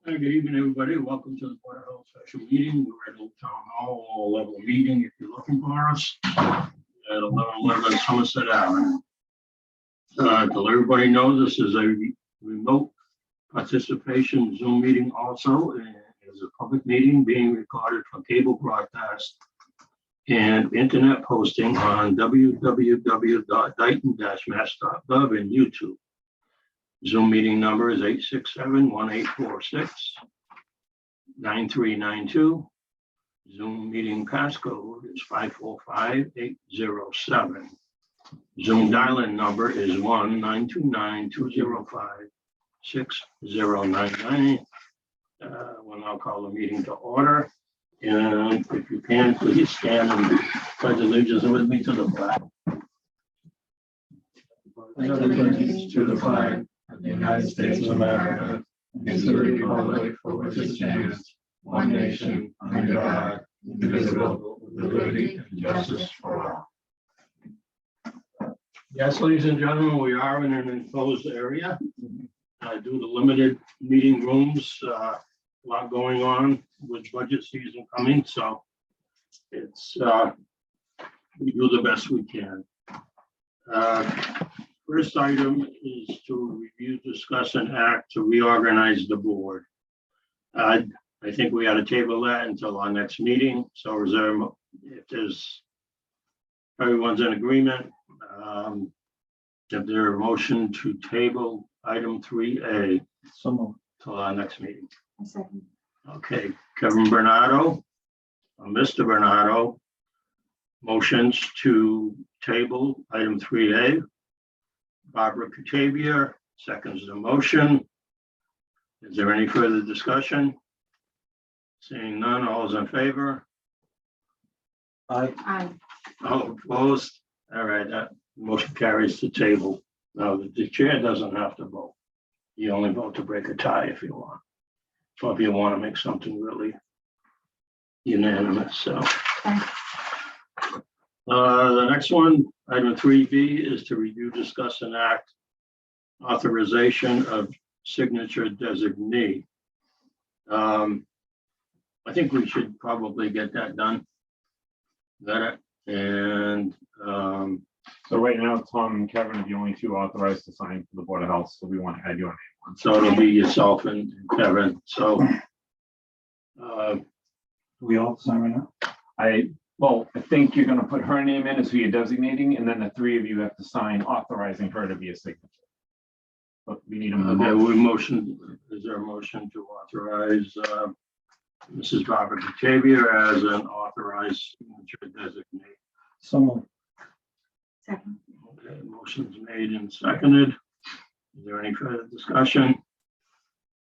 Good evening, everybody. Welcome to the Board of Health special meeting. We're at Old Town Hall, all level meeting. If you're looking for us at 1111 Somerset Avenue. To let everybody know, this is a remote participation Zoom meeting also, and is a public meeting being recorded for cable broadcast and internet posting on www.dighton-mass.gov and YouTube. Zoom meeting number is 867-1846-9392. Zoom meeting passcode is 545807. Zoom dial-in number is 1-929-205-6099. We'll now call the meeting to order. And if you can, please stand and pledge allegiance with me to the flag. Allegiance to the flag of the United States of America and to the republic for which it stands, one nation, under God, indivisible, with liberty and justice for all. Yes, ladies and gentlemen, we are in an enclosed area. Due to limited meeting rooms, a lot going on with budget season coming, so it's we do the best we can. First item is to review, discuss, and act to reorganize the board. I think we ought to table that until our next meeting. So is there, if there's, everyone's in agreement, if there a motion to table item 3A till our next meeting? A second. Okay, Kevin Bernardo, Mr. Bernardo, motions to table item 3A. Barbara Catavia seconds the motion. Is there any further discussion? Seeing none, all is in favor? Aye. All opposed? All right, that motion carries to table. Now, the chair doesn't have to vote. You only vote to break a tie if you want. So if you want to make something really unanimous, so. Okay. The next one, item 3B, is to review, discuss, and act authorization of signature designee. I think we should probably get that done. And So right now, Tom and Kevin are the only two authorized to sign for the Board of Health, so we want to add your name on. so it'll be yourself and Kevin. So We all sign right now? I think you're gonna put her name in as who you're designating, and then the three of you have to sign authorizing her to be a signature. But we need them. okay, we motion, is there a motion to authorize Mrs. Barbara Catavia as an authorized signature designee? Someone. Second. Okay, motion's made and seconded. Is there any further discussion?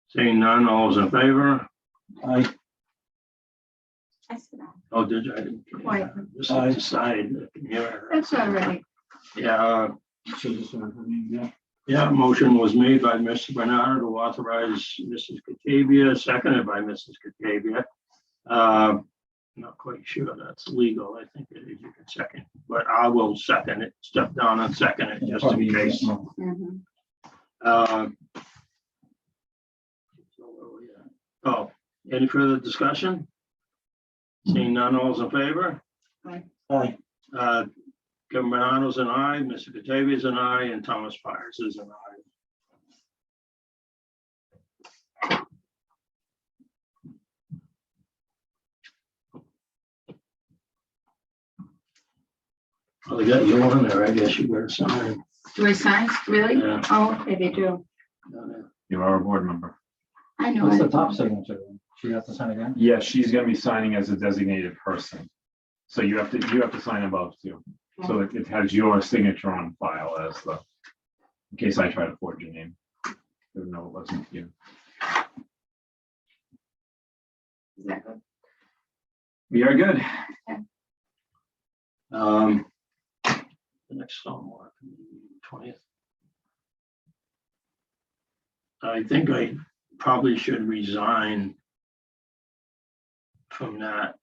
Seeing none, all is in favor? Aye. I said aye. Oh, did you? I didn't. Quiet. This is the side. Yeah. That's all right. Yeah, Should just her name, yeah. yeah, motion was made by Mr. Bernardo to authorize Mrs. Catavia, seconded by Mrs. Catavia. Not quite sure that's legal. I think it is. You can second, but I will second it, step down and second it just in case. Mhm. So where are we at? Oh, any further discussion? Seeing none, all's in favor? Aye. Aye. Kevin Bernardo's an aye, Mr. Catavia's an aye, and Thomas Myers is an aye. Well, they got you on there. I guess you better sign. Do I sign? Really? Yeah. Oh, okay, they do. You are a board member. I know. What's the it. top signature? She has to sign again? Yeah, she's gonna be signing as a designated person. So you have to sign above too. So it has your signature on file as the, in case I try to forge your name. Even though it wasn't you. Is that good? We are good. The next Stormwater Committee, 20th. I think I probably should resign from that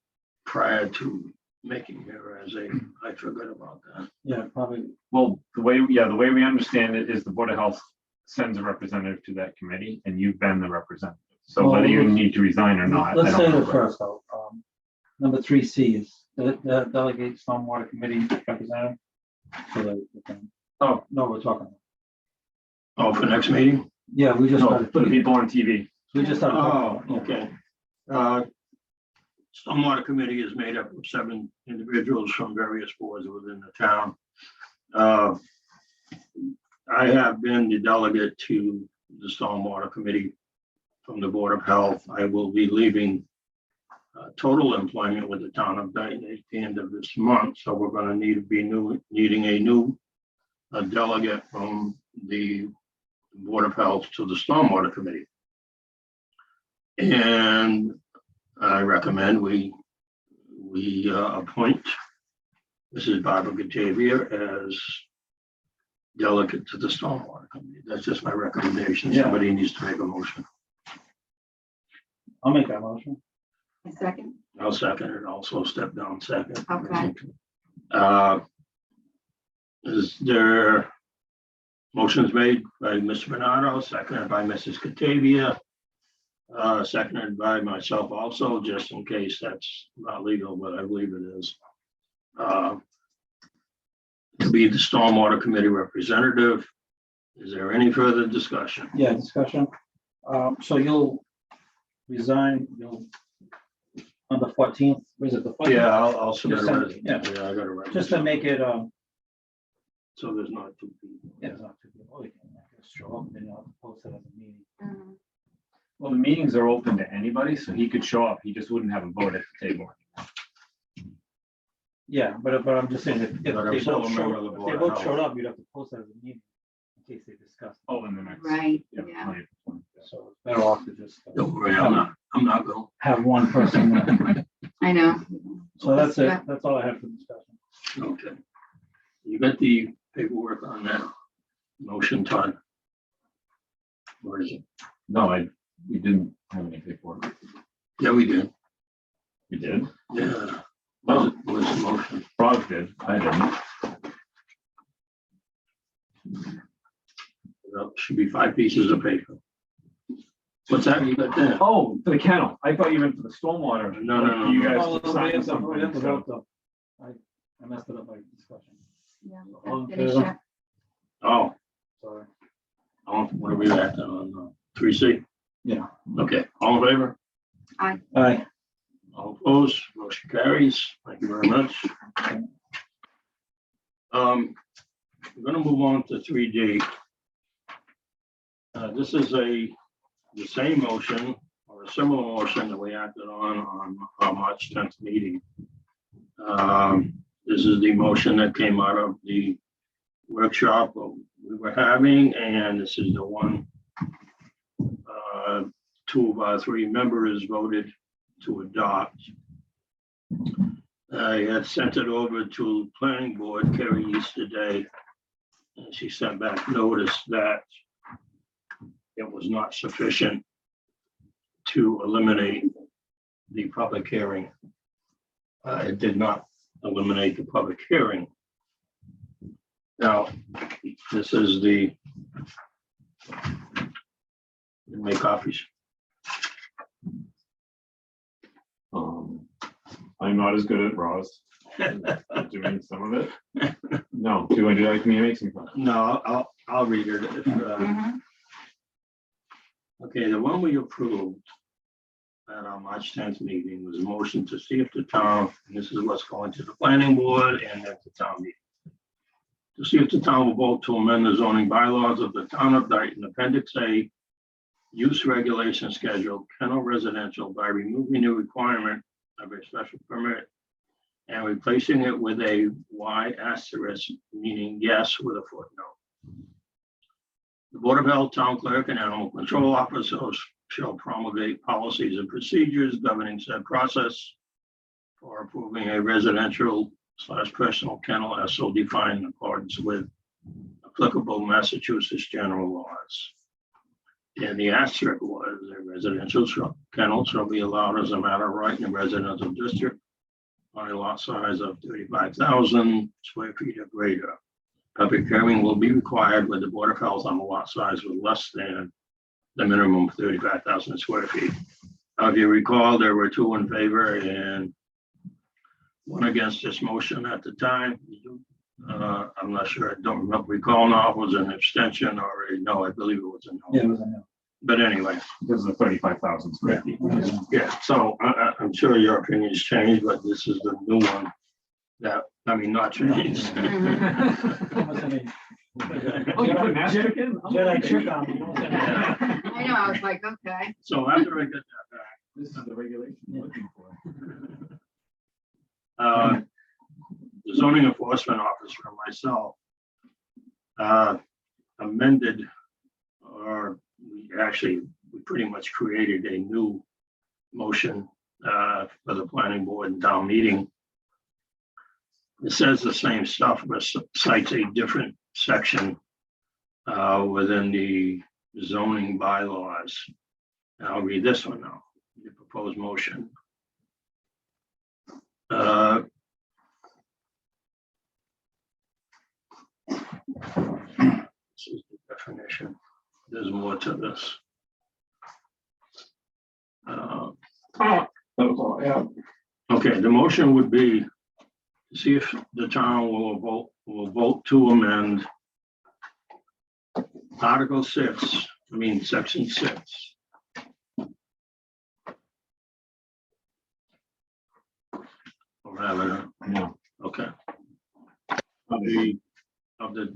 prior to making her as a, I forgot about that. Yeah, probably. Well, the way we understand it is the Board of Health sends a representative to that committee and you've been the representative. So Well, whether you need to resign or not. Let's I say don't know. that first, though. Number 3C is the delegate Stormwater Committee representative. So that we can, oh, no, we're talking. Oh, for next meeting? Yeah, we just, No, for the people on TV. we just had. Oh, okay. Stormwater Committee is made up of 7 individuals from various boards within the town. I have been the delegate to the Stormwater Committee from the Board of Health. I will be leaving total employment with the town of Dayton at the end of this month. So we're going to needing a new delegate from the Board of Health to the Stormwater Committee. And I recommend we appoint Mrs. Barbara Batavia as delegate to the Stormwater Committee. That's just my recommendation. Yeah. Somebody needs to make a motion. I'll make that motion. A second. I'll second it. Also step down second. Okay. Is there motions made by Mr. Bernardo, seconded by Mrs. Catavia, seconded by myself also, just in case that's not legal, but I believe it is. To be the Stormwater Committee representative. Is there any further discussion? Yeah, discussion. So you'll resign, on the 14th, was it the 14th? Yeah, I'll submit a Just send- resignation. Yeah, I got a resignation. Just to make it, So there's not 2 people. yeah, it's not too big. Oh, you can just show up and then I'll post it as a meeting. Mhm. Well, the meetings are open to anybody, so he could show up. He just wouldn't have a vote at the table. Yeah, but I'm just saying if But I'm they still both a member of the if Board they of both Health. showed up, you'd have to post it as a meeting in case they discuss. Oh, in the next. Right, Yeah, yeah. plenty of time. So it's better off to just Don't worry, I'm not going. have one person. I know. So that's it. That's all I have for discussion. Okay. You got the paperwork on that motion, Todd? Where is it? No, we didn't have any paperwork. Yeah, we did. We did. Yeah. Was the motion? Rob did. I didn't. Well, should be 5 pieces of paper. What's that you got there? Oh, for the kennel. I thought you meant for the stormwater. No. You guys Oh, we signed have to something. vote though. I messed it up by discussion. Yeah, All in finish favor? it. Oh, Sorry. what are we at on 3C? Yeah. Okay, all in favor? Aye. All opposed? Motion carries. Thank you very much. We're gonna move on to 3D. This is the same motion or a similar motion that we acted on our March 10th meeting. This is the motion that came out of the workshop we were having, and this is the one 2 of our 3 members voted to adopt. I had sent it over to planning board, Carrie yesterday, and she sent back notice that it was not sufficient to eliminate the public hearing. It did not eliminate the public hearing. Now, this is the, make copies. I'm not as good at Ross. Doing some of it. No, do you like me to make some? No, I'll read it. Mhm. Okay, the one we approved at our March 10th meeting was a motion to see if the town, and this is what's going to the planning board and at the town meeting. To see if the town will vote to amend the zoning bylaws of the town of Dayton, Appendix A, use regulation schedule, kennel residential, by removing the requirement of a special permit and replacing it with a Y asterisk, meaning yes with a footnote. The Board of Health, Town Clerk, and Animal Control Officers shall promulgate policies and procedures governing said process for approving a residential/personal kennel as so defined in accordance with applicable Massachusetts general laws. And the asterisk was a residential kennel shall be allowed as a matter of right in a residential district on a lot size of 35,000 square feet or greater. Public hearing will be required with the Board of Health on a lot size with less than the minimum of 35,000 square feet. If you recall, there were 2 in favor and 1 against this motion at the time. I'm not sure, I don't recall now if it was an abstention or a no, I believe it was a no. Yeah, it was a no. But anyway, This is a 35,000 square feet. yeah, so I'm sure your opinions changed, but this is the new one that, I mean, not changed. Oh, you put an asterisk in? Jedi trick on me. I know, I was like, okay. So after I get that back, This is the regulation you're looking for. the zoning enforcement officer and myself amended, or we pretty much created a new motion for the planning board and town meeting. It says the same stuff, but cites a different section within the zoning bylaws. And I'll read this one now, the proposed motion. This is the definition. There's more to this. Okay, the motion would be to see if the town will vote to amend Article 6, Section 6. Or rather, No. okay. Of the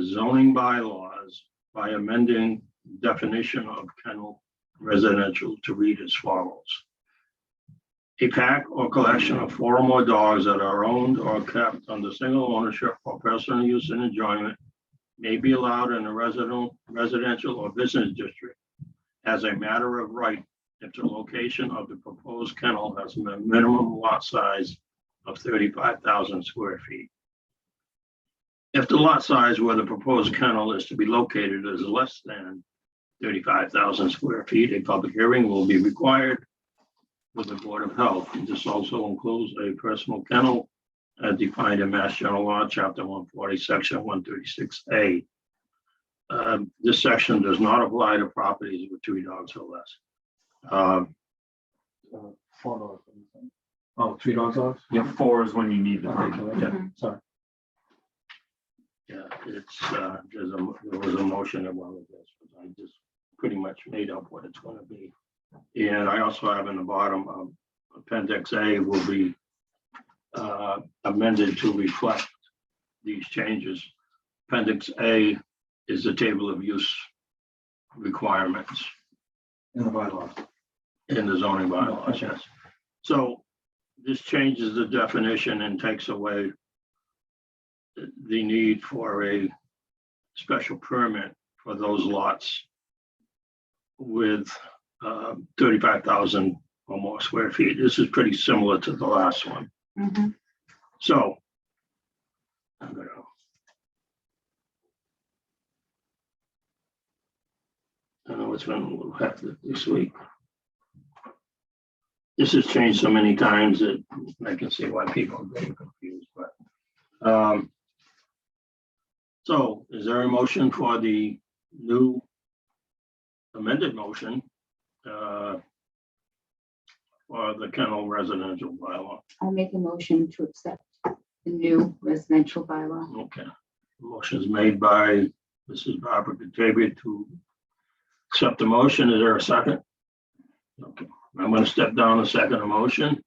zoning bylaws by amending definition of kennel residential to read as follows. A pack or collection of 4 or more dogs that are owned or kept under single ownership for personal use and enjoyment may be allowed in a residential or business district as a matter of right if the location of the proposed kennel has a minimum lot size of 35,000 square feet. If the lot size where the proposed kennel is to be located is less than 35,000 square feet, a public hearing will be required with the Board of Health. This also includes a personal kennel as defined in Mass General Law, Chapter 140, Section 136A. This section does not apply to properties with 3 dogs or less. 4 dogs. Oh, 3 dogs off? Yeah, 4 is when you need the Okay, permit. so, yeah, sorry. Yeah, it's, there was a motion at one of this, but I just pretty much made up what it's gonna be. And I also have in the bottom, Appendix A will be amended to reflect these changes. Appendix A is the table of use requirements In the bylaws. in the zoning bylaws, yes. So this changes the definition and takes away the need for a special permit for those lots with 35,000 or more square feet. This is pretty similar to the last one. Mhm. So I'm gonna I know it's been a little hectic this week. This has changed so many times that I can see why people are getting confused, but so is there a motion for the new amended motion for the kennel residential bylaw? I'll make a motion to accept the new residential bylaw. Okay, motion is made by Mrs. Barbara Katavia to accept the motion. Is there a second? Okay, I'm going to step down and second the motion.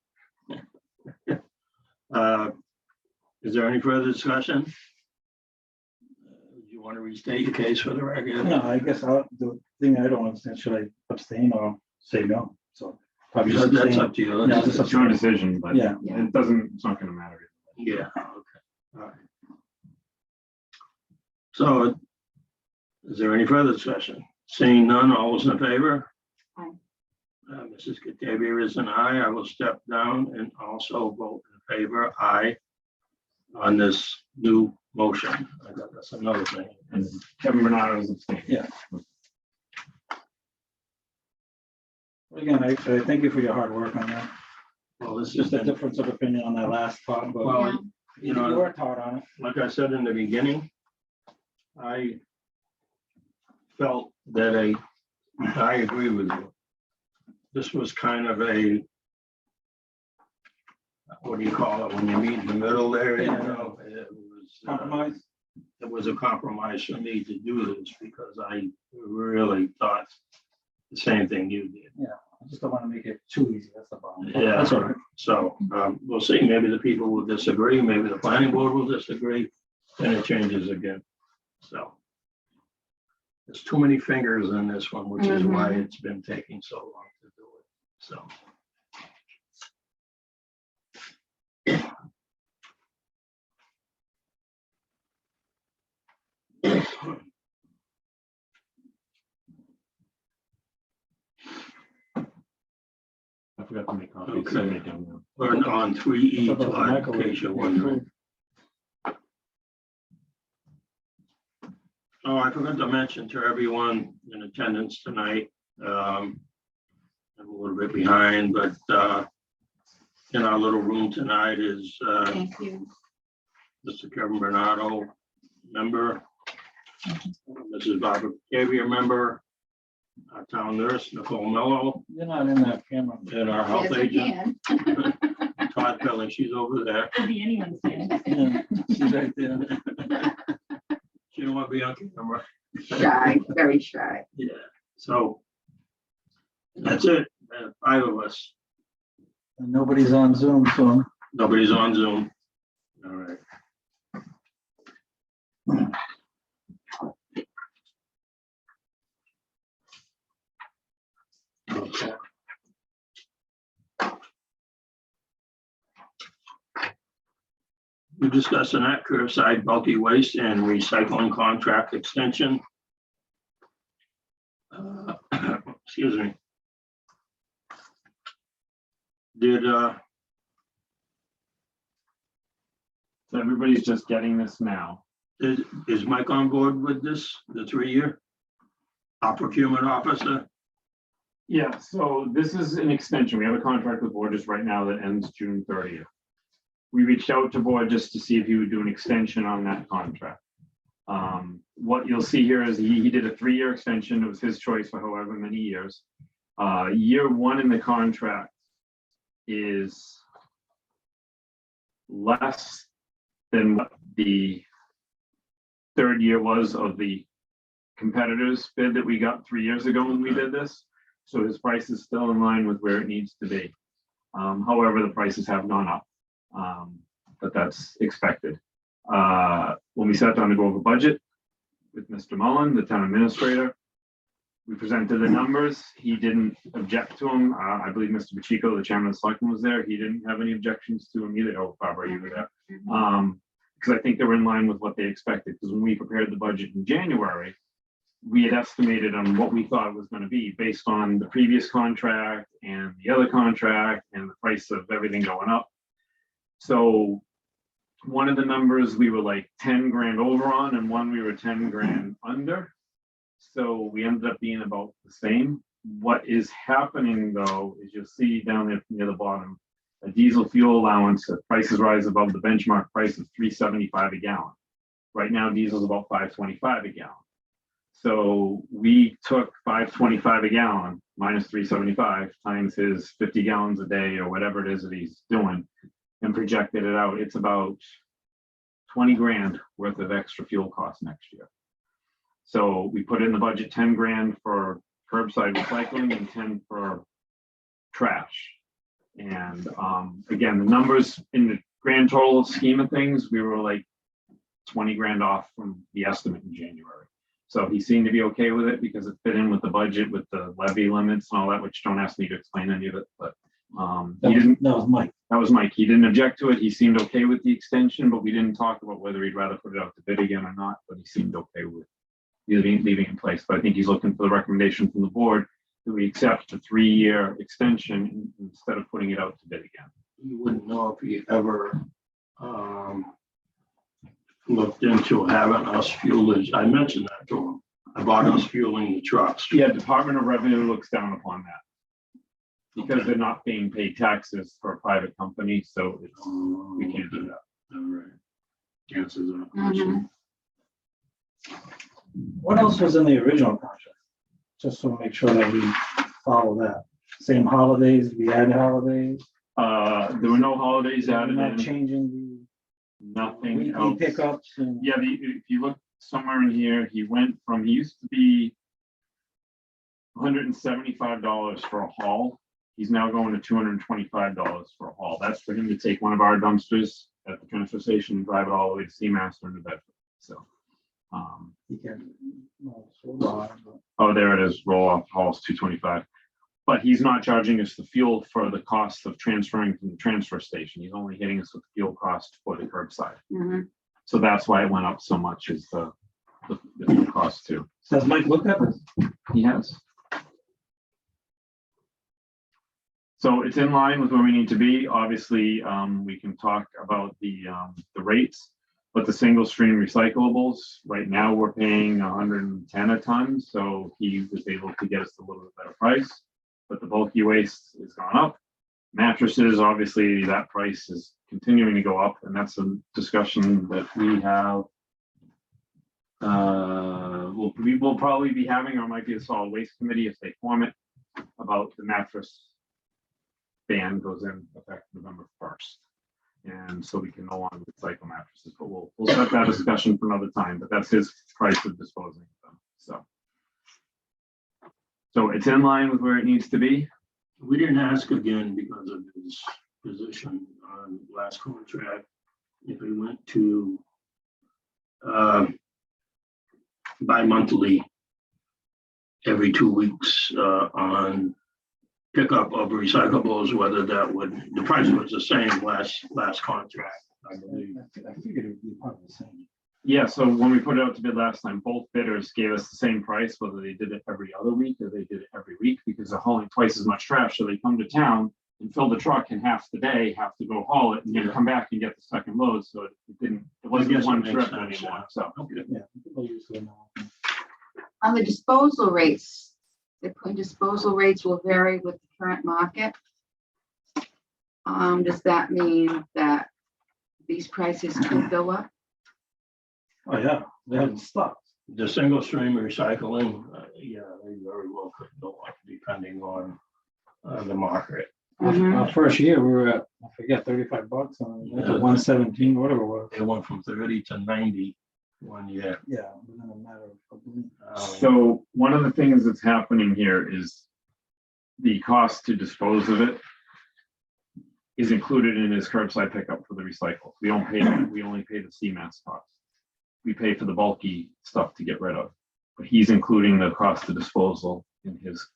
Is there any further discussion? You want to restate your case for the record? No, I guess the thing I don't understand, should I abstain or say no? So probably just That's abstain. up to you. Yeah, It's your decision, but Yeah. it doesn't, it's not gonna matter. Yeah, okay, all right. So is there any further discussion? Seeing none, all those in favor? Aye. Mrs. Katavia is an aye. I will step down and also vote in favor, aye, on this new motion. I got that's another thing. And Kevin Bernardo is abstaining. Yeah. Again, I thank you for your hard work on that. Well, this is Just a difference of opinion on that last part, but Well, Yeah. you you know, worked hard on it. like I said in the beginning, I felt that a I agree with you. This was kind of a, what do you call it, when you meet in the middle there, you know? It was, Compromise? it was a compromise for me to do this because I really thought the same thing you did. Yeah, I just don't want to make it too easy, that's the problem. Yeah. That's all right. So we'll see, maybe the people will disagree, maybe the planning board will disagree, and it changes again. So there's too many fingers in this one, which is why it's been taking so long to do it. So. I forgot to make copies. so Okay. make them now. We're on 3E, What about the Todd, in microwave? case you're wondering. Oh, I forgot to mention to everyone in attendance tonight, I'm a little bit behind, but in our little room tonight is Thank you. Mr. Kevin Bernardo, member, Mrs. Barbara Xavier, member, our town nurse, Nicole Mello, You're not in that camera. and our health Yes, I agent, can. Todd Pelling, she's over there. Could be anyone's fan. Yeah, she's right there. She don't want to be on camera. Shy, very shy. Yeah, so that's it, 5 of us. And nobody's on Zoom, so Nobody's on Zoom. All right. Okay. We discussed an curbside bulky waste and recycling contract extension. Excuse me. Did, So everybody's just getting this now. is Mike on board with this, the 3-year? Our procurement officer? Yeah, so this is an extension. We have a contract with Borges right now that ends June 30th. We reached out to Board just to see if he would do an extension on that contract. What you'll see here is he did a 3-year extension. It was his choice for however many years. Year 1 in the contract is less than what the 3rd year was of the competitor's bid that we got 3 years ago when we did this. So his price is still in line with where it needs to be. However, the prices have gone up, but that's expected. When we sat down to go over budget with Mr. Mullen, the town administrator, we presented the numbers. He didn't object to them. I believe Mr. Pacheco, the chairman of the selectmen, was there. He didn't have any objections to them either. Oh, Barbara, you were there. Because I think they were in line with what they expected. Because when we prepared the budget in January, we had estimated on what we thought it was going to be based on the previous contract and the other contract and the price of everything going up. So one of the numbers we were like 10 grand over on, and one we were 10 grand under. So we ended up being about the same. What is happening though, is you'll see down there near the bottom, a diesel fuel allowance, prices rise above the benchmark price of $3.75 a gallon. Right now, diesel's about $5.25 a gallon. So we took $5.25 a gallon minus $3.75 times his 50 gallons a day or whatever it is that he's doing and projected it out. It's about 20 grand worth of extra fuel costs next year. So we put in the budget 10 grand for curbside recycling and 10 for trash. And again, the numbers in the grand total scheme of things, we were like 20 grand off from the estimate in January. So he seemed to be okay with it because it fit in with the budget, with the levy limits and all that, which don't ask me to explain any of it, but he didn't. That was Mike. That was Mike. He didn't object to it. He seemed okay with the extension, but we didn't talk about whether he'd rather put it out to bid again or not, but he seemed okay with leaving it in place. But I think he's looking for the recommendation from the board that we accept a 3-year extension instead of putting it out to bid again. You wouldn't know if he ever looked into having us fuel his, I mentioned that to him, about us fueling the trucks. Yeah, Department of Revenue looks down upon that because they're not being paid taxes for a private company, so we can't do that. All right. Answers that question. What else was in the original contract? just to make sure that we follow that. Same holidays, we add holidays. There were no holidays We're added not in, changing the nothing weekly else. pickups and. Yeah, if you look somewhere in here, he used to be $175 for a haul. He's now going to $225 for a haul. That's for him to take one of our dumpsters at the transfer station and drive it all the way to Seamaster into Bedford. So, You can, well, so on, but- oh, there it is. Roll off hauls $225. But he's not charging us the fuel for the cost of transferring from the transfer station. He's only hitting us with the fuel cost for the curbside. Mhm. So that's why it went up so much, is the fuel cost too. Does Mike look at this? He has. So it's in line with where we need to be. Obviously, we can talk about the rates, but the single stream recyclables, right now we're paying 110 a ton. So he was able to get us a little bit better price, but the bulky waste has gone up. Mattresses, obviously that price is continuing to go up, and that's a discussion that we have. We will probably be having, or it might be a solid waste committee if they form it, about the mattress ban goes in effect November 1st. And so we can no longer recycle mattresses, but we'll set that discussion for another time, but that's his price of disposing of them. So it's in line with where it needs to be. We didn't ask again because of his position on last contract, if we went to bi-monthly, every 2 weeks on pickup of recyclables, whether that would, the price was the same last contract, I believe. I figured it would be part of the same. Yeah, so when we put it out to bid last time, both bidders gave us the same price, whether they did it every other week or they did it every week, because they're hauling twice as much trash. So they come to town and fill the truck in half the day, have to go haul it, and then come back and get the second load. So it wasn't guess one it makes trip sense, anymore. So Okay. Yeah. People usually know. On the disposal rates, the disposal rates will vary with the current market. Does that mean that these prices could go up? Oh, yeah, they haven't stopped. The single stream recycling, yeah, they very well could go up depending on the market. Mhm. Our first year, we were at, I forget, $35 on it, 117, whatever it was. It went from 30 to 90 1 year. Yeah, within a matter of a couple of So one of the things that's happening here is the cost to dispose of it is included in his curbside pickup for the recycle. We don't pay that. We only pay the CMAS cost. We pay for the bulky stuff to get rid of, but he's including the cost of disposal in his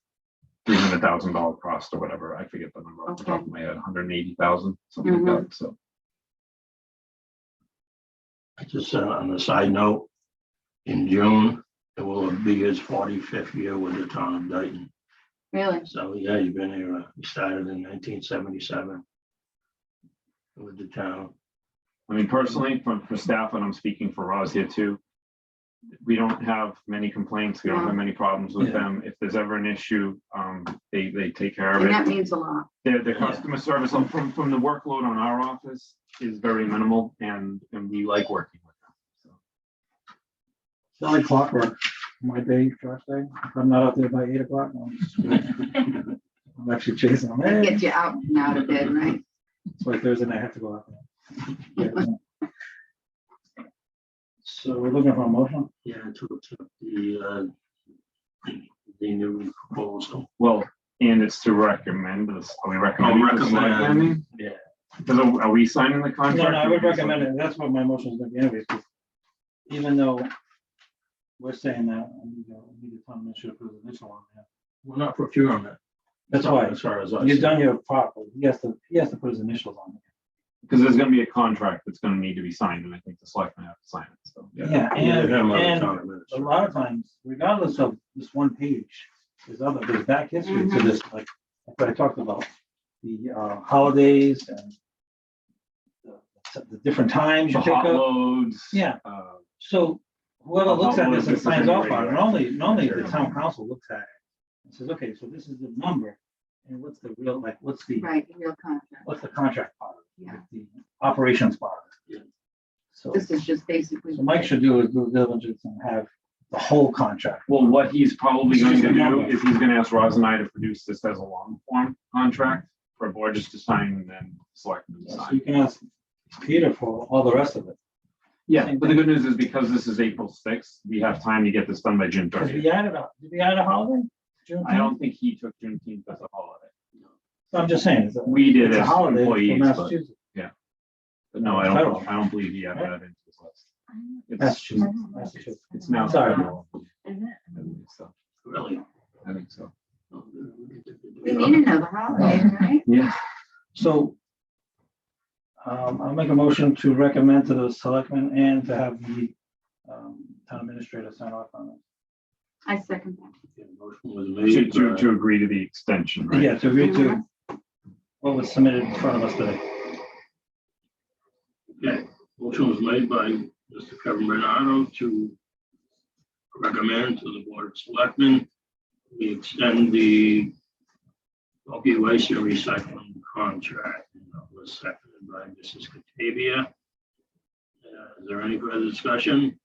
$300,000 cost or whatever. I forget the number off the top of my head, 180,000, something like that. So I just on a side note, in June, it will be his 45th year with the town of Dayton. Really? So yeah, you've been here. He started in 1977 with the town. I mean, personally, for staff, and I'm speaking for Roz here too, we don't have many complaints. We don't have many problems with them. If there's ever an issue, they take care of And it. that means a lot. The customer service from the workload on our office is very minimal, and we like working with them. It's not like clockwork. My day, trash day. If I'm not out there by 8 o'clock, I'm actually chasing them. Hey. Get you out and out of bed, right? It's like Thursday night, I have to go out there. Yeah. So we're looking for a motion. Yeah, to accept the new proposal. Well, and it's to recommend this. Are we recommending? this? Recommend. Yeah. Because are we signing the No, contract? no, I would recommend it. That's what my motion is going to be anyways. 'Cause even though we're saying that, we need to tell them to put his initial on there. We're not procuring it. That's why. As far as I You've see. done your part. He has to put his initials on there. Because there's going to be a contract that's going to need to be signed, and I think the selectmen have to sign it. So Yeah, Either him or the and town a administrator. lot of times, regardless of this one page, there's back history to this, like what I talked about, the holidays and the different times the you pick hot up. loads. Yeah. So whoever looks at this and signs off on it, normally the town council looks at it and says, okay, so this is the number, and what's the real, like, what's the Right, the real contract. what's the contract part of it, Yeah. like the operations part of it. Yeah. So. This is just basically. So Mike should do his due diligence and have the whole contract. Well, what he's probably It's going just to a do number. is he's gonna ask Roz and I to produce this as a long form contract for Borges to sign and then select and So sign. you can ask Peter for all the rest of it. Yeah, but the good news is because this is April 6th, we have time to get this done by June Because 30th. did we add a holiday? June I don't think he took Juneteenth as a holiday. So I'm just saying, We did it's a as holiday for employees, but Massachusetts. no, I Federal. don't believe he added that into his list. It's, Massachusetts. it's now. Sorry. federal. I think so. Really? I think so. We need another holiday, right? Yeah. So I'll make a motion to recommend to the selectmen and to have the town administrator sign off on I second that. Okay, motion was made To agree to the extension, it. right? Yeah, to agree to what was submitted in front of us today. Okay, motion was made by Mr. Kevin Bernardo to recommend to the Board of Selectmen, we extend the opioid waste and recycling contract. And that was seconded by Mrs. Catavia. Is there any further discussion?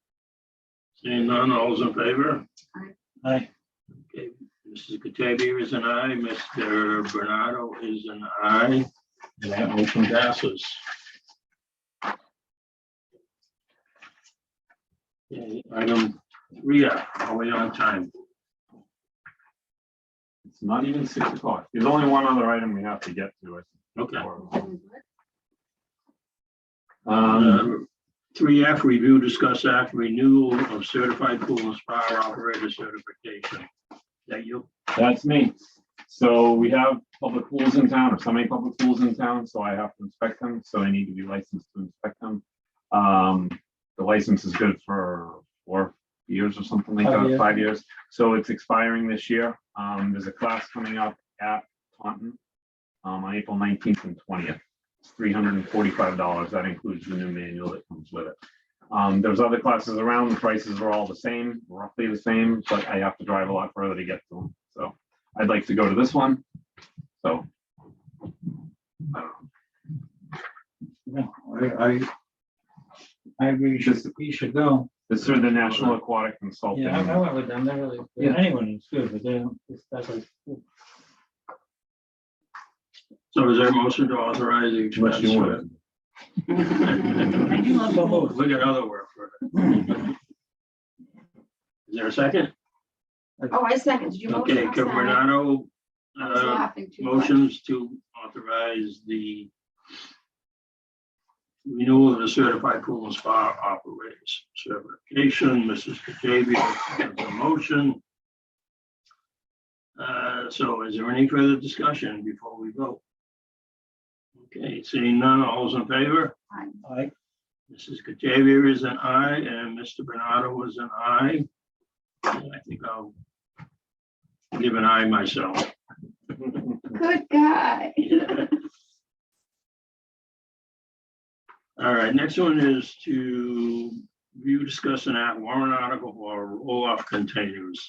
Seeing none, all's in favor? Aye. Okay, Mrs. Catavia is an aye, Mr. Bernardo is an aye, and that motion passes. Okay, item 3F, are we on time? It's not even 6 o'clock. There's only one other item we have to get to. I think. Okay. 3F, review, discuss act, renewal of certified pool and spa operator certification. Is that you? That's me. So we have public pools in town, or so many public pools in town, so I have to inspect them, so I need to be licensed to inspect them. The license is good for 4 years or something like that, 5 years. So it's expiring this year. There's a class coming up at Taunton on April 19th and 20th. It's $345. That includes the new manual that comes with it. There's other classes around. The prices are all the same, roughly the same, but I have to drive a lot further to get to them. So I'd like to go to this one. So I don't know. Yeah, I agree, we should go. This is the National Aquatic Consulting. Yeah, I went with them, they're really, Yeah. anyone is good, but they don't, that's like. So is there a motion to authorize the Unless expense? you want it. So moved. We got other work for it. Is there a second? Oh, I second. Did you motion? Okay, I'll Kevin second. Bernardo, I was laughing too much. motions to authorize the renewal of the certified pool and spa operators certification. Mrs. Catavia has a motion. So is there any further discussion before we vote? Okay, seeing none, all's in favor? Aye. Mrs. Catavia is an aye, and Mr. Bernardo is an aye. And I think I'll give an aye myself. Good guy. All right, next one is to review, discuss, and act warrant article for roll-off containers.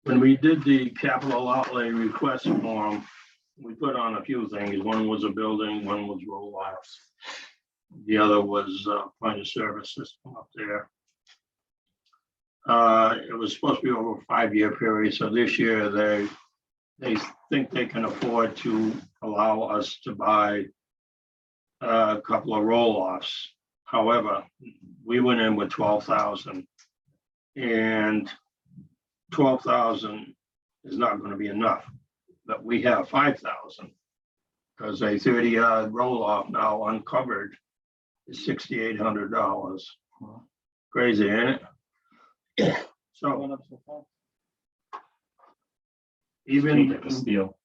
When we did the capital outlay request form, we put on a few things. One was a building, one was roll-offs. The other was point of service system up there. It was supposed to be over a 5-year period, so this year they think they can afford to allow us to buy a couple of roll-offs. However, we went in with 12,000, and 12,000 is not going to be enough, but we have 5,000 because a 30-yard roll-off now uncovered is $6,800. Crazy, ain't it? So even The steel.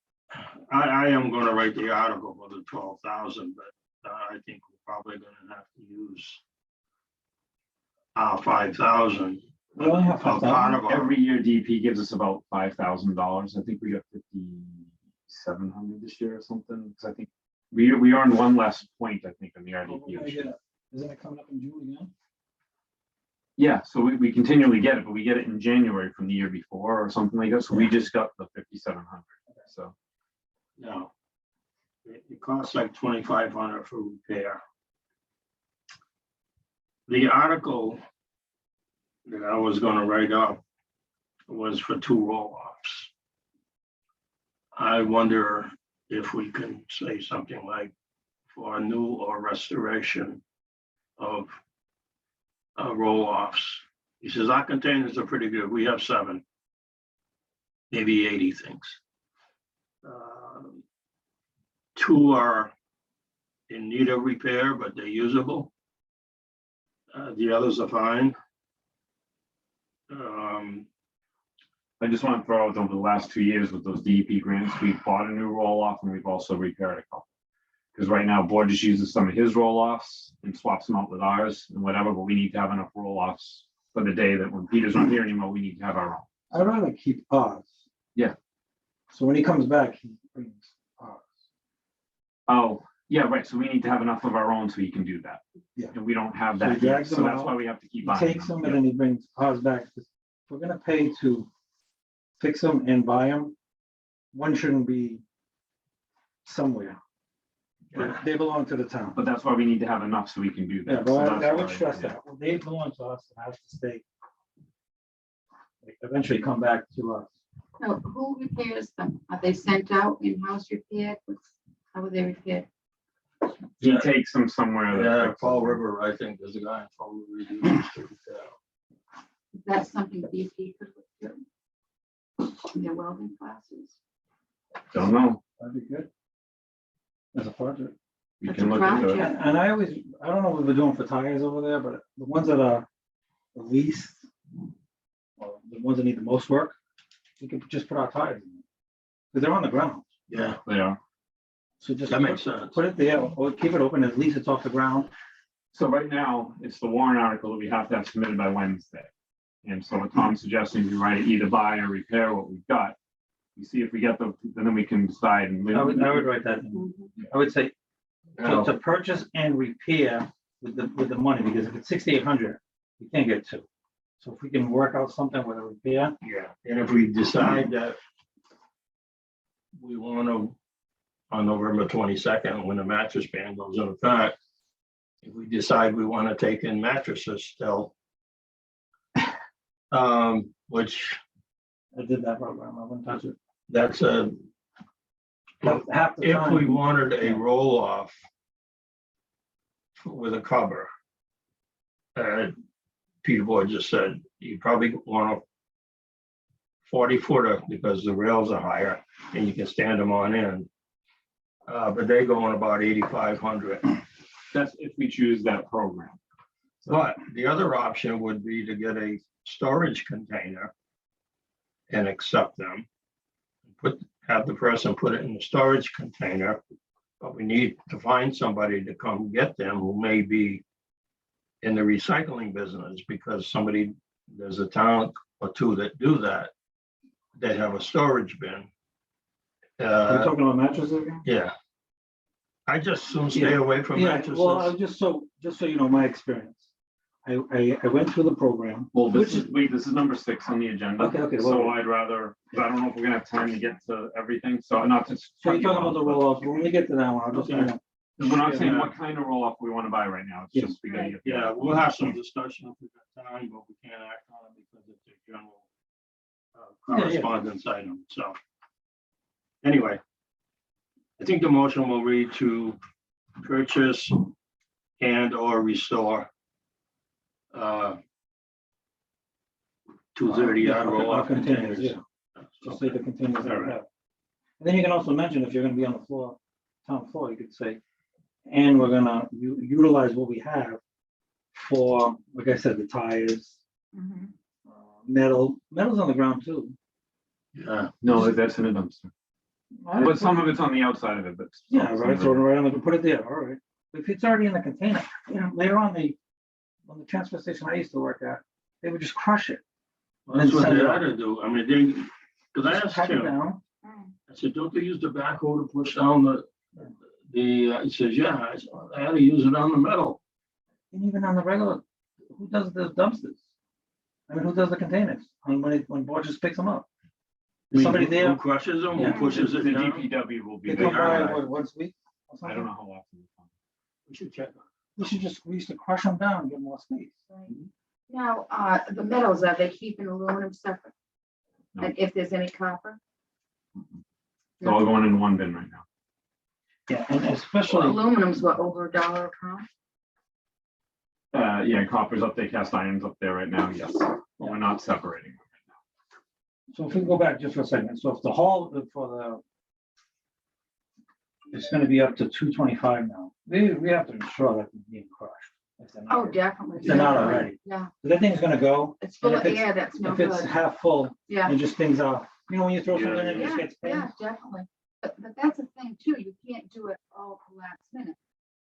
I am going to write the article for the 12,000, but I think we're probably going to have to use 5,000. We only have Part 5,000? of our, Every year DP gives us about $5,000. I think we got 5,700 this year or something. Because I think we earned one less point, I think, on the RDP. this year. Isn't it coming up in June again? Yeah, so we continually get it, but we get it in January from the year before or something like that. So we just got the 5,700. So no, it costs like 2,500 for repair. The article that I was gonna write up was for 2 roll-offs. I wonder if we can say something like for a new or restoration of roll-offs. He says, our containers are pretty good. We have 7, maybe 80 things. 2 are in need of repair, but they're usable. The others are fine. I just want to throw out over the last 2 years with those DEP grants, we've bought a new roll-off and we've also repaired a couple. Because right now, Board just uses some of his roll-offs and swaps them out with ours and whatever, but we need to have enough roll-offs for the day that when Peter's not here anymore, we need to have our own. I'd rather keep ours. Yeah. So when he comes back, he brings ours. Oh, yeah, right. So we need to have enough of our own so he can do that. Yeah. And we don't have So he that yet. drags So them that's out, why we have to keep He buying. takes them and Yeah. then he brings ours back. If we're gonna pay to fix them and buy them, one shouldn't be somewhere. They belong to the town. But that's why we need to have enough so we can do that. Yeah, So but that's I would why, stress yeah. that. Well, they belong to us, it has to stay. They eventually come back to us. So who repairs them? Are they sent out in-house repaired? How are they repaired? He Yeah. takes them somewhere. that Yeah, fixes Fall them. River, I think there's a guy in Fall River who used to repair. Is that something BP could look at in their welding classes? Don't know. That'd be good. As a project. We That's can a look into it. project. And I don't know what we're doing for tires over there, but the ones that are the least, or the ones that need the most work, we could just put our tires in. Because they're on the ground. Yeah, They are. So just that makes sense. put it there or keep it open, at least it's off the ground. So right now, it's the warrant article that we have to have submitted by Wednesday. And so what Tom's suggesting, we write either buy or repair what we've got. We see if we get them, then we can decide. And I would write that. in. I would say to purchase and repair with the money, because if it's 6,800, you can't get 2. So if we can work out something with a repair, Yeah, and if we decide that we want to, on November 22nd, when the mattress ban goes into effect, if we decide we want to take in mattresses still, which I did that program, I wouldn't touch it. that's a, Half the if we time, wanted a roll-off with a cover, Peter Boyd just said, you probably want a 40-footer because the rails are higher and you can stand them on in. But they go on about 8,500. That's if we choose that program. But the other option would be to get a storage container and accept them. Have the person put it in the storage container, but we need to find somebody to come get them who may be in the recycling business, because there's a town or 2 that do that. They have a storage bin. are you talking about mattresses again? Yeah. I just soon stay Yeah. away from Yeah, mattresses. well, just so you know, my experience. I went through the program. Well, Which this is number 6 on the agenda. Okay, So well- I'd rather, I don't know if we're gonna have time to get to everything, so not to. So you're talking about the roll-offs, when we get to that one, I'll just, Okay. We're not saying Yeah. what kind of roll-off we wanna buy right now. It's Yeah. just we gotta get. Yeah, we'll have some discussion if we've got time, but we can't act on it because it's a general correspondence item, so. Anyway, I think the motion will read to purchase and or restore 230-yard roll-off containers. Yeah, just say the containers that we have. And then you can also mention, if you're gonna be on the floor, town floor, you could say, and we're gonna utilize what we have for, like I said, the tires, Mhm. metal's on the ground too. Yeah, No, that's in a dumpster. But some of it's on the outside of it, but. Yeah, right, so right on the, put it there, all right. If it's already in the container, later on the transfer station I used to work at, they would just crush it. well, that's what Send they it ought to do. I mean, because I asked Pack it him, down. I said, don't they use the backhoe to push down he says, yeah. I said, "Well, I had to use it on the metal." And even on the regular, who does the dumpsters? I mean, who does the containers? When Board just picks them up? I mean, Somebody there, Who crushes them, Yeah. who pushes The it down? DPW will be they there. come by, are. what, once a week? or I don't something? know how often. We should check on we used to crush them down and get more space. Right. Now, the metals, are they keeping aluminum separate? No. And if there's any copper? It's all going in one bin right now. Yeah, and Well, especially, aluminum's what, over $1 a pound? Yeah, copper's up there, cast iron's up there right now, yes. But we're not separating them. so if we go back just for a second, so if the haul for it's gonna be up to 225 now, we have to ensure that it's being crushed. If they're not- Oh, definitely. If they're not definitely. already. Yeah, That thing's gonna go, it's full And of if it's- air, that's no if it's good. half full, Yeah, and just things off, you know, when you throw something in, it just yeah, gets pain. yeah, definitely. But that's the thing too, you can't do it all at the last minute.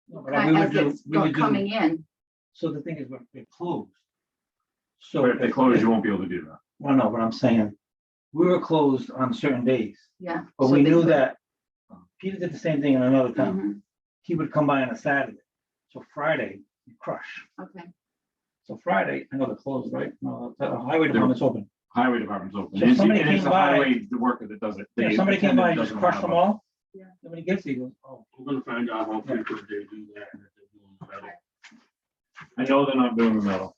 No, but we would As do- it's we would do- coming in. So the thing is, we're closed. So But if they close, you won't be able to do that. Well, no, but I'm saying, we were closed on certain days, Yeah. but so we they knew could- that Peter did the same thing in another town. Mhm, He would come by on a Saturday. So Friday, you crush. okay, So Friday, I know they're closed, right? No, the highway department's open. Highway department's open. So if somebody And it's came the by- highway, the worker that does it. Yeah, The somebody came by and attendant just doesn't crushed have them a- all. Yeah. And when he gets, he goes, oh, We're gonna find out how frequent they do that. and if they're doing the metal. I know they're not doing the metal.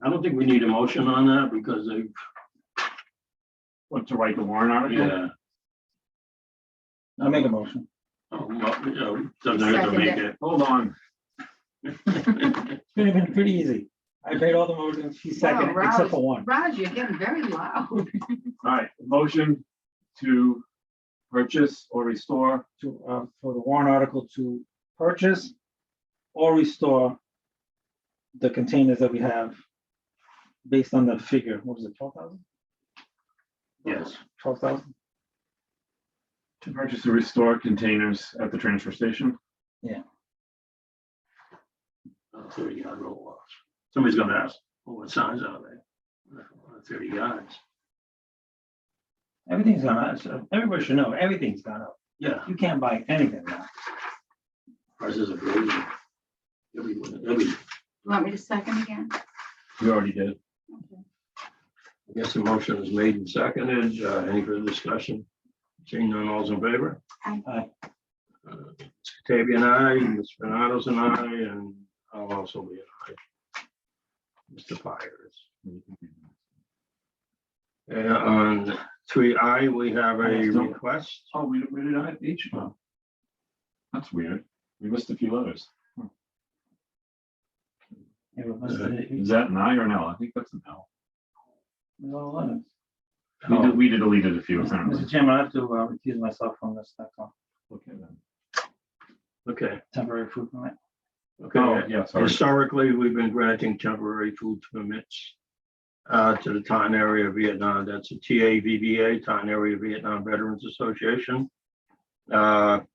I don't think we need a motion on that because they, What, to write the warrant article? yeah. I'll make a motion. Oh, well, you know, doesn't have to make it. Hold on. It's been pretty easy. I paid all the motions, she seconded, Wow, except for one. Raj, you're getting very loud. All right, motion to purchase or restore. For the warrant article to purchase or restore the containers that we have based on the figure, what was it, 12,000? Yes. 12,000? To purchase or restore containers at the transfer station. 30-yard roll offs. Somebody's gonna ask, well, what size are they? 30 yards. Everything's gone up, so everybody should know, everything's gone up. Yeah, You can't buy anything now. prices are crazy. Every, You want me to second again? We already did. Okay. I guess the motion is made and seconded. Any further discussion? Seeing none, all's in favor? Aye. Aye. Tavia and I, Ms. Renatos and I, and I'll also be an aye. Mr. Fires. And on 3I, we have a request. Oh, we did not each. Oh. That's weird. We missed a few letters. Is that an I or an L? I think that's an L. We deleted a few apparently. Mr. Chairman, I have to recuse myself from this, that's all. Okay then. Okay, Temporary food permit. Oh, okay. yeah, sorry. Historically, we've been granting temporary food permits to the Town Area of Vietnam. That's a TAVVA, Town Area Vietnam Veterans Association. They've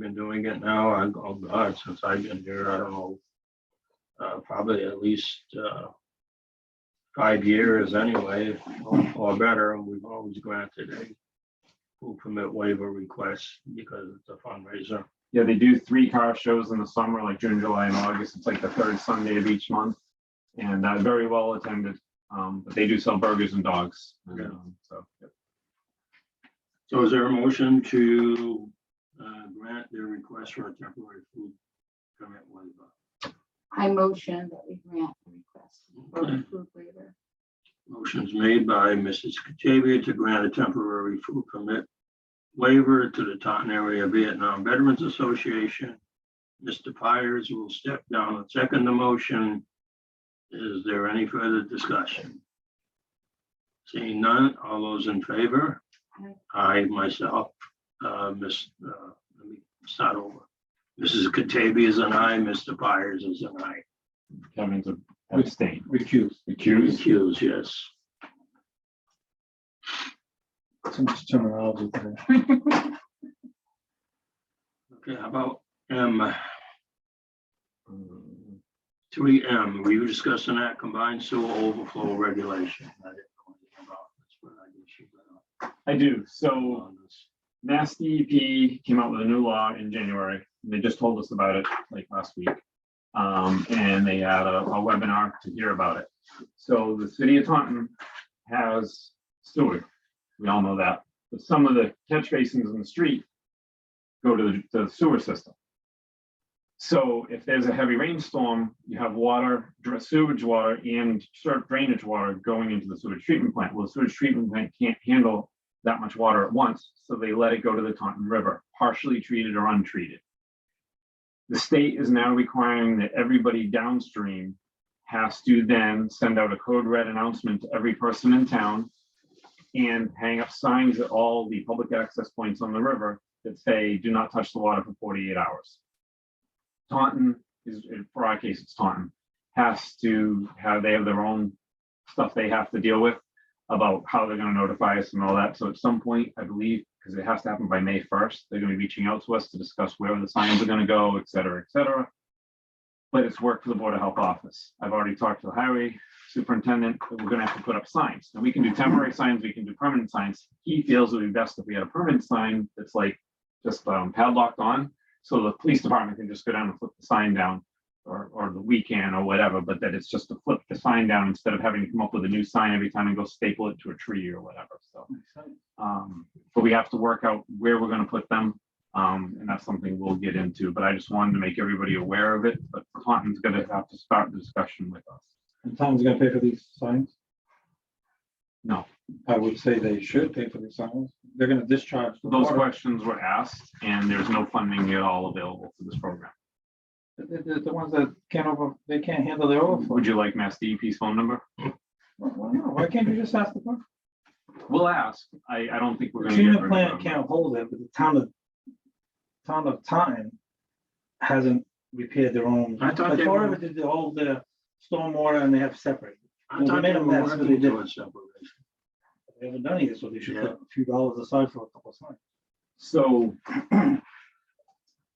been doing it now, oh God, since I've been here, I don't know, probably at least 5 years anyway, or better, and we've always granted a food permit waiver request because it's a fundraiser. Yeah, they do 3 car shows in the summer, like June, July, and August. It's like the 3rd Sunday of each month. And very well attended. But they do sell burgers and dogs. And, Yeah. Yep. So is there a motion to grant their request for a temporary food permit waiver? I motion that we grant the request for Okay. the food waiver. Motion's made by Mrs. Catavia to grant a temporary food permit waiver to the Taunton Area Vietnam Veterans Association. Mr. Pires will step down and second the motion. Is there any further discussion? Seeing none, all those in favor? Aye. I myself, let me start over. Mrs. Catavia is an aye, Mr. Pires is an aye. Kevin to abstain. Recuse. Accused. Recuse, yes. So much terminology today. Okay, how about M? 3M, were you discussing that combined sewer overflow regulation? I didn't know anything about this, but I guess you got I do. So on this. Mass DEP came out with a new law in January. They just told us about it like last week. And they had a webinar to hear about it. So the city of Taunton has sewer. We all know that. But some of the catch basins in the street go to the sewer system. So if there's a heavy rainstorm, you have water, sewage water and drainage water going into the sewage treatment plant. Well, the sewage treatment plant can't handle that much water at once, so they let it go to the Taunton River, partially treated or untreated. The state is now requiring that everybody downstream has to then send out a code red announcement to every person in town and hang up signs at all the public access points on the river that say, do not touch the water for 48 hours. Taunton is, for our case, it's Taunton, has to have, they have their own stuff they have to deal with about how they're going to notify us and all that. So at some point, I believe, because it has to happen by May 1st, they're going to be reaching out to us to discuss where the signs are going to go, et cetera, et cetera. But it's work for the Board of Health office. I've already talked to the highway superintendent, that we're going to have to put up signs. And we can do temporary signs, we can do permanent signs. He feels it would be best if we had a permanent sign that's like just padlocked on. So the police department can just go down and flip the sign down, or the weekend or whatever, but that it's just to flip the sign down instead of having to come up with a new sign every time and go staple it to a tree or whatever. So, but we have to work out where we're going to put them. And that's something we'll get into, but I just wanted to make everybody aware of it. But Taunton's going to have to start the discussion with us. And Taunton's gonna pay for these signs? No, I would say they should pay for these signs. They're gonna discharge. the those water. questions were asked and there's no funding at all available for this program. The ones that can't they can't handle their overflow. Would you like Mass DEP's phone number? Why can't you just ask the question? We'll ask. I don't think we're The going to get treatment rid plant of them. can't hold it, but the town of Taunton hasn't repaired their own. I thought they Fall were- River did the whole their stormwater and they have separate. I thought made they a were mess, but they working did. towards separation. They haven't done it, so they should Yeah. put a few dollars aside for a couple of signs. So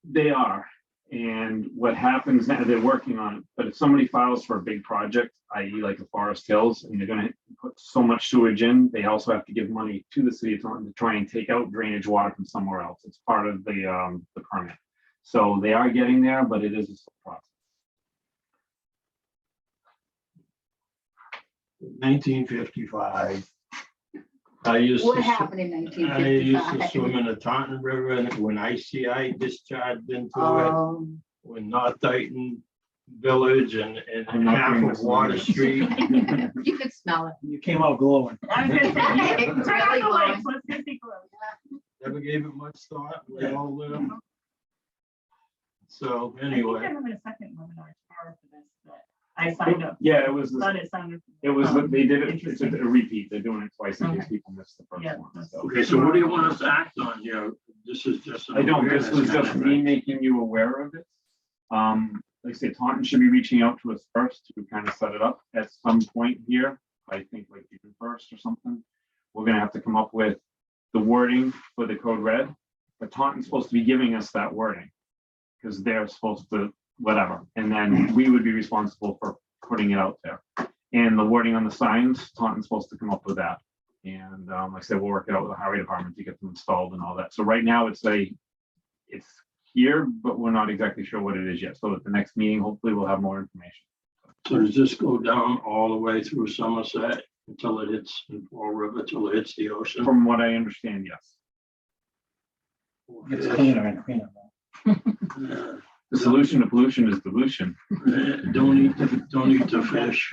they are. And what happens now, they're working on it, but if somebody files for a big project, i.e. like the Forest Hills, and they're going to put so much sewage in, they also have to give money to the city of Taunton to try and take out drainage water from somewhere else. It's part of the permit. So they are getting there, but it is a slow process. 1955. I used What to, happened in I used to 1955? swim in the Taunton River, and when ICI discharged into it, when North Dayton Village and I'm not half doing of this Water one. Street. You could smell it. You came out glowing. I was gonna say, It's turn really on the lights, glowing. let's get the glow. Never gave it much thought. We all live. So I think anyway, I'm having a second webinar tomorrow for this, but I signed up, Yeah, it was. but it sounded. They did it. It's a Interesting. repeat. They're doing it twice in case Okay. people missed the first Yeah, one. that's- So. okay, so what do you want us to act on here? This is just. an I don't, this awareness was just kind of me thing. making you aware of it. Like I say, Taunton should be reaching out to us first to kind of set it up at some point here. I think like June 1st or something. We're gonna have to come up with the wording for the code red, but Taunton's supposed to be giving us that wording. Because they're supposed to, whatever, and then we would be responsible for putting it out there. And the wording on the signs, Taunton's supposed to come up with that. And like I said, we'll work it out with the highway department to get them installed and all that. So right now it's here, but we're not exactly sure what it is yet. So at the next meeting, hopefully we'll have more information. So does this go down all the way through Somerset until it hits Fall River, till it hits the ocean? From what I understand, yes. It's cleaner and cleaner now. The solution to pollution is dilution. Don't eat the fish.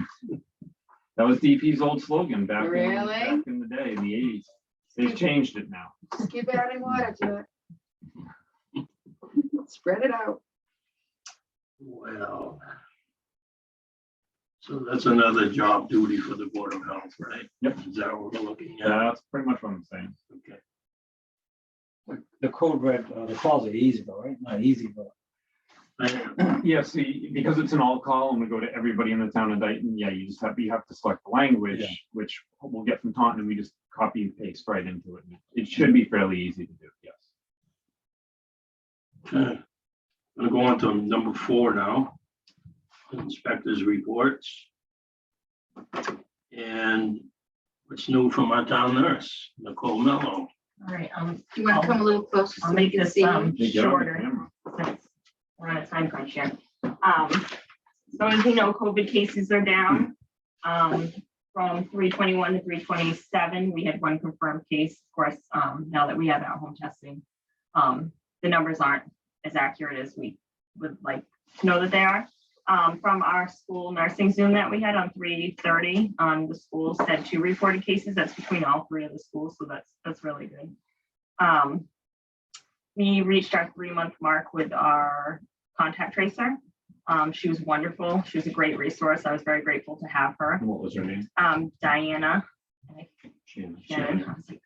That was DP's old slogan back Really? in the day, in the 80s. They've changed it now. Just keep adding water to it. Spread it out. Well. So that's another job duty for the Board of Health, right? Yep. Is that what we're looking at? That's pretty much what I'm saying. Okay. The code red, the calls are easy though, right? Not easy, but. Yeah, see, because it's an all call and we go to everybody in the town of Dayton, yeah, you have to select the language, Yeah. which we'll get from Taunton, and we just copy and paste right into it. It should be fairly easy to do, yes. Okay. I'm gonna go on to number 4 now. Inspectors reports. And what's new from our town nurse, Nicole Mello? All right, You want to come a little closer so I'll we make can this see? They get on the shorter, camera. since we're on a time crunch here. So as you know, COVID cases are down. We're from 321 to 327, we had one confirmed case. Of course, now that we have our home testing, the numbers aren't as accurate as we would like to know that they are. From our school nursing Zoom that we had on 3:30, the schools had 2 reported cases. That's between all 3 of the schools, so that's really good. We reached our 3-month mark with our contact tracer. She was wonderful. She was a great resource. I was very grateful to have her. What was her name? Diana. Shannon. Shannon. I was like,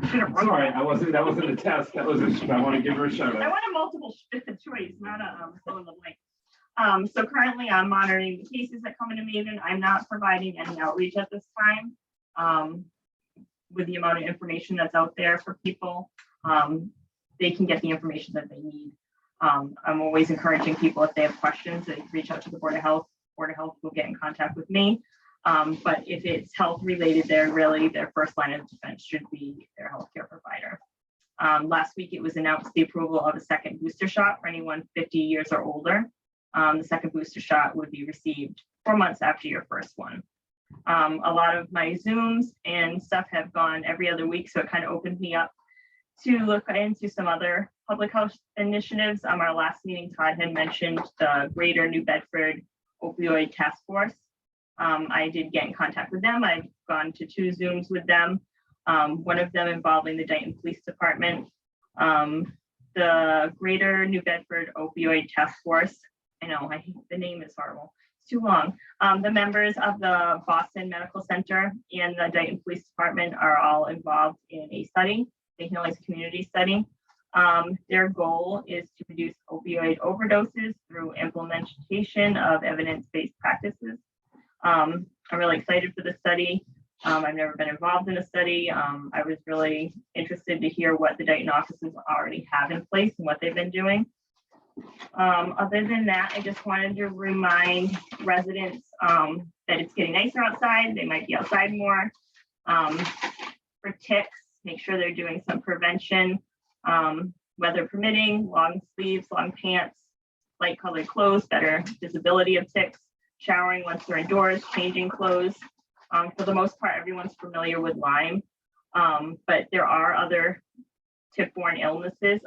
should have wrote Sorry, that. that wasn't a test. That was I want to give her a shout I out. want a multiple choice, not a fill in the blank. So currently I'm monitoring the cases that come into Maven. I'm not providing any outreach at this time. With the amount of information that's out there for people, they can get the information that they need. I'm always encouraging people, if they have questions, they reach out to the Board of Health. Board of Health will get in contact with me. But if it's health related, their first line of defense should be their healthcare provider. Last week, it was announced the approval of a second booster shot for anyone 50 years or older. The second booster shot would be received 4 months after your first one. A lot of my Zooms and stuff have gone every other week, so it kind of opened me up to look into some other public health initiatives. Our last meeting, Todd had mentioned the Greater New Bedford Opioid Task Force. I did get in contact with them. I've gone to 2 Zooms with them. One of them involving the Dayton Police Department. The Greater New Bedford Opioid Task Force. I know, the name is horrible. It's too long. The members of the Boston Medical Center and the Dayton Police Department are all involved in a study, the Healing Community Study. Their goal is to reduce opioid overdoses through implementation of evidence-based practices. I'm really excited for the study. I've never been involved in a study. I was really interested to hear what the Dayton offices already have in place and what they've been doing. Other than that, I just wanted to remind residents that it's getting nicer outside. They might be outside more. For ticks, make sure they're doing some prevention, weather permitting, long sleeves, long pants, light colored clothes, better visibility of ticks, showering once they're indoors, changing clothes. For the most part, everyone's familiar with Lyme, but there are other tick-borne illnesses.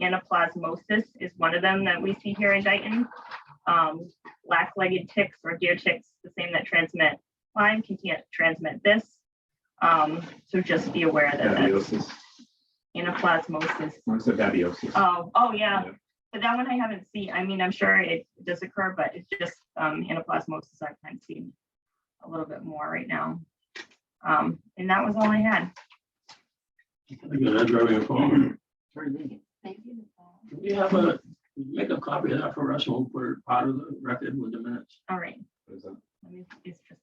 Anaplasmosis is one of them that we see here in Dayton. Black-legged ticks or deer ticks, the same that transmit Lyme, can't transmit this. So just be aware that that's anaplasmosis. What's the babiosis? Oh yeah. But that one I haven't seen. I mean, I'm sure it does occur, but it's just anaplasmosis I've kind of seen a little bit more right now. And that was all I had. That's very informative. Thank you. Can we have make a copy of that for us, and we'll put it part of the record with the minutes? All right. What is that? It's just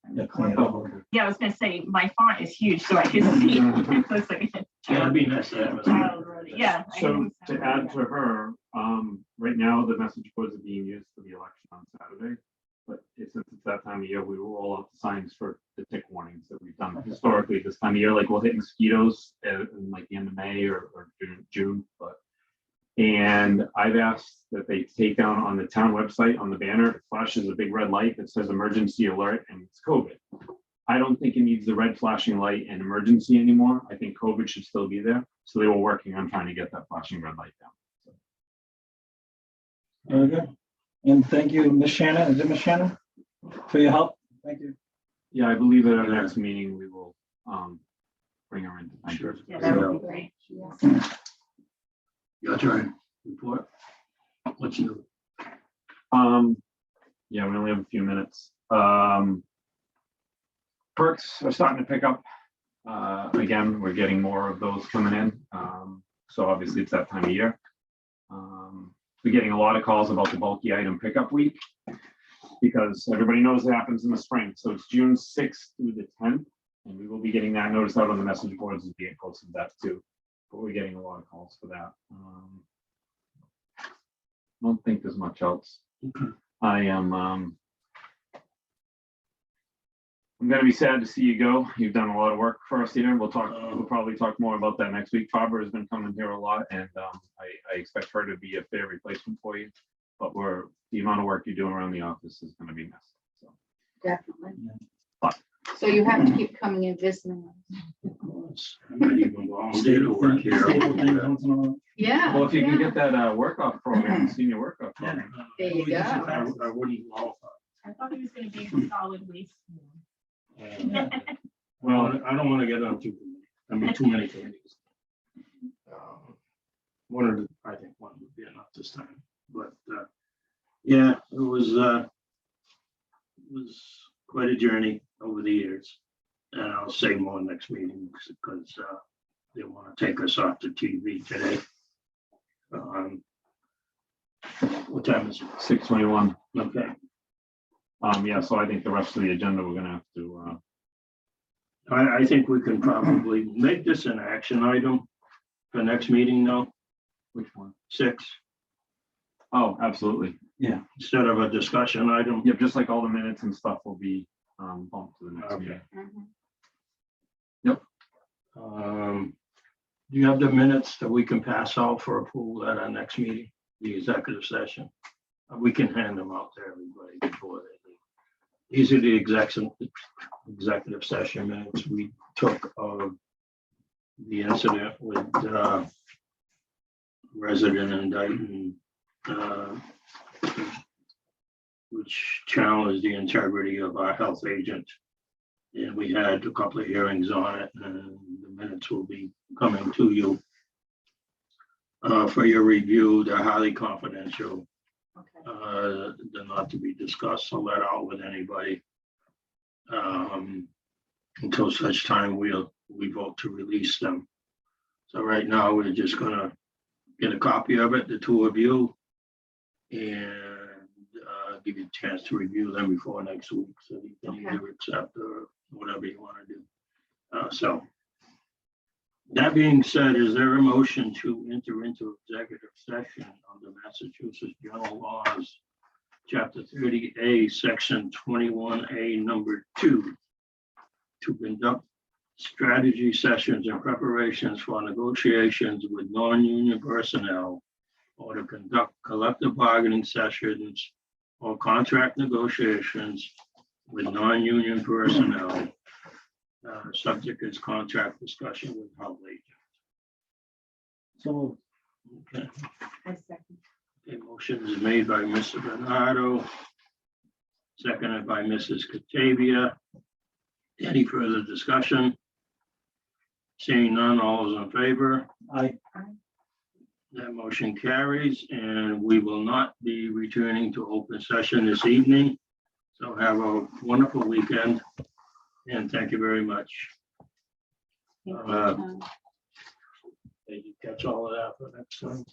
Yeah, I was gonna say my font is huge, so I can see. It looks like a Yeah, it'd be nice to have it. child already. Yeah. I So know. to add to her, right now the message boards are being used for the election on Saturday. But since it's that time of year, we will roll out the signs for the tick warnings that we've done historically this time of year. Like we'll hit mosquitoes in like the end of May or June. And I've asked that they take down on the town website on the banner, it flashes a big red light that says emergency alert and it's COVID. I don't think it needs the red flashing light and emergency anymore. I think COVID should still be there. So they were working on trying to get that flashing red light down. very good. And thank you, Ms. Shannon. Is it Ms. Shannon? For your help. Thank you. Yeah, I believe at our next meeting, we will bring her in. Thank you. Yeah, that would be great. Your turn. Report. What's new? Yeah, we only have a few minutes. Perks are starting to pick up. Again, we're getting more of those coming in. So obviously it's that time of year. We're getting a lot of calls about the bulky item pickup week because everybody knows it happens in the spring. So it's June 6th through the 10th, and we will be getting that notice out on the message boards and being posted that too. But we're getting a lot of calls for that. I don't think there's much else. I am I'm going to be sad to see you go. You've done a lot of work for us here. We'll probably talk more about that next week. Barbara has been coming here a lot, and I expect her to be a fair replacement for you. But the amount of work you're doing around the office is going to be missed. So. Definitely. So you have to keep coming and visiting. I might even volunteer to work here. Yeah. Well, if you can yeah. get that work-off program, senior work-off program. There you go. I wouldn't qualify. I thought he was gonna be solid waste. Well, I don't want to get on too many committees. One of the, I think one would be enough this time, but, yeah, it was quite a journey over the years. And I'll say more next meeting because, they want to take us off the TV today. What time is it? 6:21. Okay. Yeah, so I think the rest of the agenda, we're gonna have to, I think we can probably make this an action item for next meeting though, which one? 6, Oh, absolutely. instead of a discussion item. Yep, just like all the minutes and stuff will be bumped to the next Okay. meeting. Mhm. Do you have the minutes that we can pass out for approval at our next meeting, the executive session? We can hand them out to everybody before they leave. These are the executive session minutes we took of the incident with resident in Dayton, which challenged the integrity of our health agent. And we had a couple of hearings on it, and the minutes will be coming to you for your review. They're highly confidential. Okay. They're not to be discussed or let out with anybody until such time we vote to release them. So right now, we're just gonna get a copy of it, the two of you, and give you a chance to review them before next week, so you can either accept or whatever you want to do. So that being said, is there a motion to enter into executive session under Massachusetts General Laws, Chapter 30A, Section 21A, Number 2, to conduct strategy sessions and preparations for negotiations with non-union personnel, or to conduct collective bargaining sessions or contract negotiations with non-union personnel? Subject is contract discussion with health agent. So, okay. I second. A motion is made by Mr. Bernardo, seconded by Mrs. Catavia. Any further discussion? Seeing none, all is in favor? Aye. That motion carries, and we will not be returning to open session this evening. So have a wonderful weekend, and thank you very much. Thank you, Uh, John. Did you catch all of that for next time?